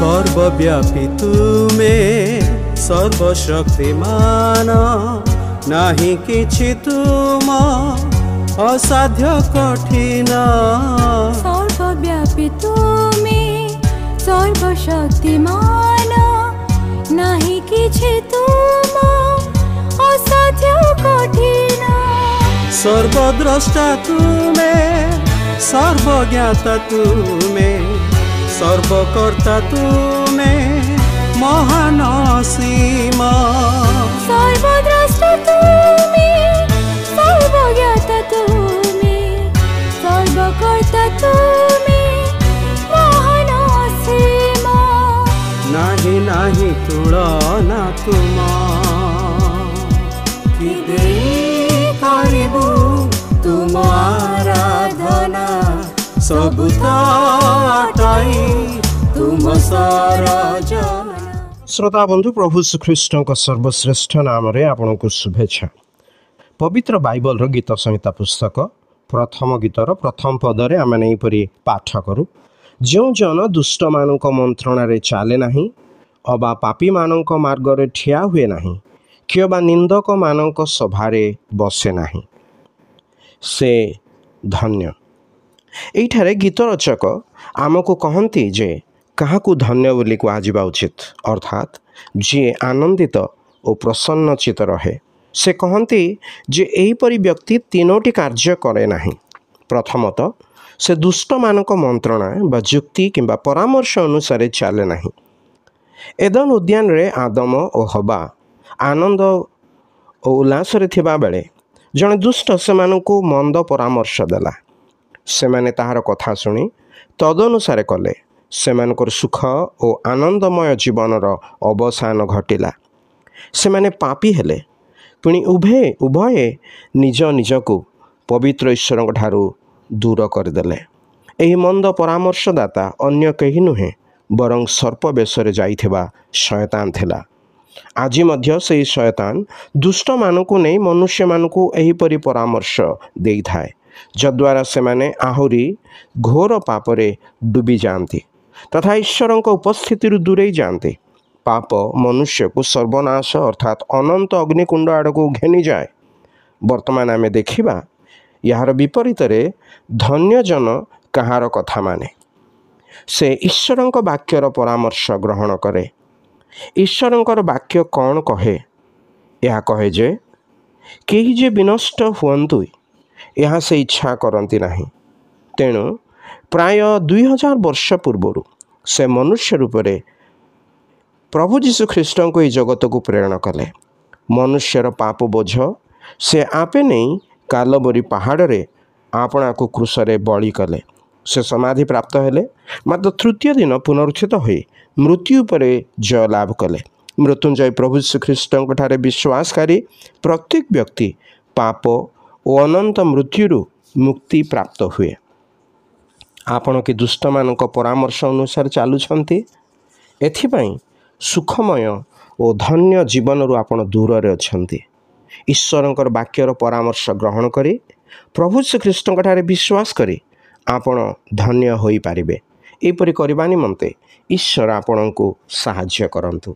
सर्वव्यापी तुमे सर्वशक्तिमान नाही किछि तुम असाध्य कठिन सर्वव्यापी तुमे सर्वशक्तिमान नाही किछि तुम असाध्य कठिन सर्वद्रष्टा तुमे सर्वज्ञाता तुमे सर्वकर्ता तुमे महान असीम सर्वद्रष्टा तुमे सर्वज्ञाता तुमे सर्वकर्ता तुमे महान असीम नाही नाही तुलना तुम कि देई करिबु तुम आराधना सबु ताटाई तुम सरजना। श्रोता बंधु प्रभु श्रीकृष्ण सर्वश्रेष्ठ नाम आपण को शुभेच्छा। पवित्र बाइबल गीत संहिता पुस्तक प्रथम गीतर प्रथम पदरे आम यहीपरि पाठ करूँ। जो जन दुष्ट मानक मंत्रणा चले नहीं अबा पापी मानक मार्गरे ठिया हुए नहीं किबा निंदक मानक सभारे बसे नहीं से धन्य। एठारे गीत रचक आमको कहती जे काहाकू धन्य बोली कहुवा उचित अर्थात जी आनंदित और प्रसन्नचित रहे से कहती जे एहीपरि व्यक्ति तीनोटी कार्य करे नहीं। प्रथमतः से दुष्ट मानक मंत्रणा बा जुक्ति किंबा परामर्श अनुसार चले नहीं। एदन उद्यान रे आदम और हवा आनंद और उल्लास थिबा बेले जड़े दुष्ट से मंद परामर्श देला। से माने ताहार कथा शुणी तदनुसार कले से सुख और आनंदमय जीवनर अवसान घटिला। से माने पापी हेले पुणी उभय निज निजको पवित्र ईश्वर ठारू दूर करदेले। एही मंद परामर्शदाता अन्य कहीं नुहे बरं सर्प बेशरे जाइथिबा शयतान थिला। आज मध्य से शयतान दुष्ट मानकु नहीं मनुष्य मानकु एहीपरि परामर्श देई थाए जद्वारा से माने आहुरी घोर पापरे डूबी जाती तथा ईश्वर उपस्थिति दूरे जाते। पाप मनुष्य को सर्वनाश अर्थात अनंत अग्निकुंड आड़ को घेनी जाए। वर्तमान आमे देखिबा यार विपरीत धन्य जन कहार कथा माने से ईश्वर वाक्यर परामर्श ग्रहण करे। ईश्वर वाक्य कौन कहे? यह कहे जे केही जे विनष्ट हुअन्तु यह से इच्छा करती नहीं। तेणु प्राय 2000 वर्ष पूर्व से मनुष्य रूप में प्रभु जीशु ख्रीष्ट को यह जगत को प्रेरण कले। मनुष्यर पाप बोझ से आपे नहीं कालबरी पहाड़ रे आपना को क्रूसरे बलि कले। से समाधि प्राप्त हेले मात्र तृतीय दिन पुनरुत्थित होई मृत्यु पर जय लाभ कले। मृत्युंजय प्रभु श्रीकृष्ण ठारे विश्वासकारी प्रत्येक व्यक्ति पाप और अनंत मृत्यु मुक्ति प्राप्त हुए। आपण कि दुष्ट मानक परामर्श अनुसार चलुछंती एथिपाई सुखमय और धन्य जीवन रू आपण दूर रे अछंती। ईश्वरंकर वाक्यर परामर्श ग्रहण करी प्रभु श्रीकृष्ण ठारे विश्वास करी आपण धन्य होई पारिबे। एपरि करबा निमंते ईश्वर आपणको साहाय्य करंतु।